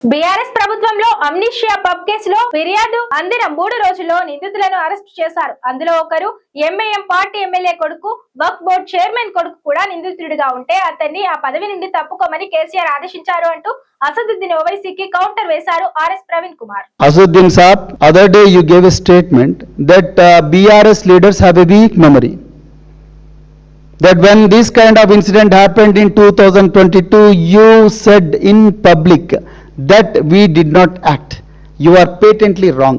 BRS ప్రభుత్వంలో Amnesia pub కేసులో ఫిర్యాదు అందిన 3 రోజుల్లో నిందితులను అరెస్ట్ చేశారు. అందులో ఒకరు ఎంఐఎం పార్టీ ఎమ్మెల్యే కొడుకు, వక్ఫ్ బోర్డు చైర్మన్ కొడుకు కూడా నిందితుడిగా ఉంటే అతన్ని ఆ పదవి నుండి తప్పుకోమని కేసీఆర్ ఆదేశించారు అంటూ అసదుద్దీన్ ఓవైసీకి కౌంటర్ వేశారు RS Praveen Kumar. Asaduddin Saab, other day you gave a statement that BRS leaders have a weak memory. That when this kind of incident happened in 2022, you said in public that we did not act. You are patently wrong.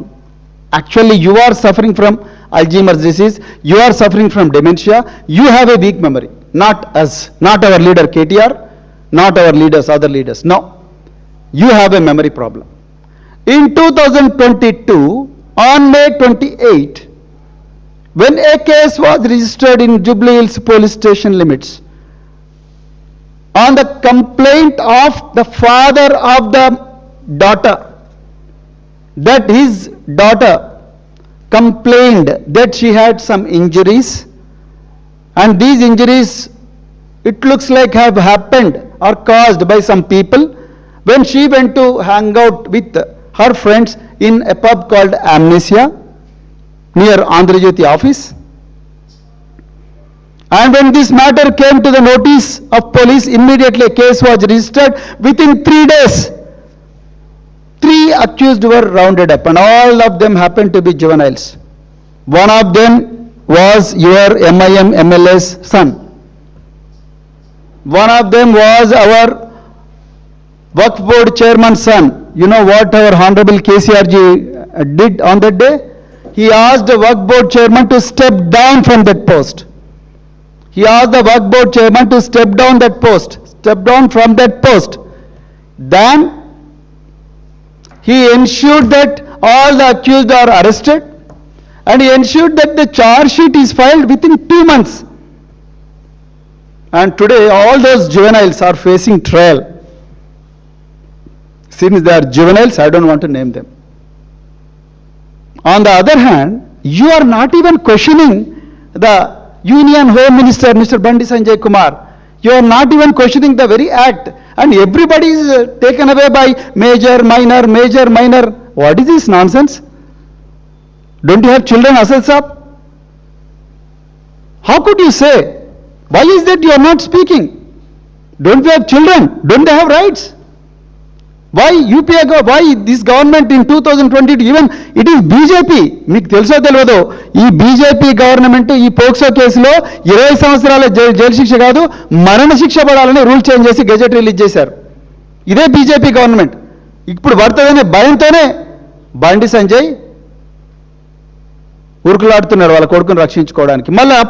Actually, you are suffering from Alzheimer's disease, you are suffering from dementia, you have a weak memory. Not us, not our leader KTR, not our leaders, other leaders. No, you have a memory problem. In 2022, on May 28, when a case was registered in Jubilee Hills police station limits, on the complaint of the father of the daughter, that his daughter complained that she had some injuries, and these injuries, it looks like have happened or caused by some people when she went to hang out with her friends in a pub called Amnesia near Andhra Jyoti office. And when this matter came to the notice of police, immediately a case was registered. Within 3 days, 3 accused were rounded up, and all of them happened to be juveniles. One of them was your MIM MLA's son. One of them was our Waqf Board chairman's son. You know what our Honorable KCR ji did on that day? He asked the Waqf Board chairman to step down from that post. He asked the Waqf Board chairman to step down from that post. Then he ensured that all the accused are arrested, and he ensured that the charge sheet is filed within 2 months. And today all those juveniles are facing trial. Since they are juveniles, I don't want to name them. On the other hand, you are not even questioning the Union Home Minister, Mr. Bandi Sanjay Kumar. You are not even questioning the very act, and everybody is taken away by major, minor, major, minor. What is this nonsense? Don't you have children, Asad Saab? How could you say? Why is that you are not speaking? Don't you have children? Don't they have rights? Why UPA, why this government in 2022, even it is BJP, మీకు తెలుసో తెలియదో, ఈ BJP government ఈ POCSO కేసులో 20 సంవత్సరాల jail శిక్ష కాదు మరణ శిక్ష పడాలని రూల్ చేంజ్ చేసి గెజెట్ రిలీజ్ చేశారు. ఇదే బీజేపీ గవర్నమెంట్. ఇప్పుడు పడుతుందనే భయంతోనే బండి సంజయ్ ఉరుకులాడుతున్నారు వాళ్ళ కొడుకును రక్షించుకోవడానికి. మళ్ళీ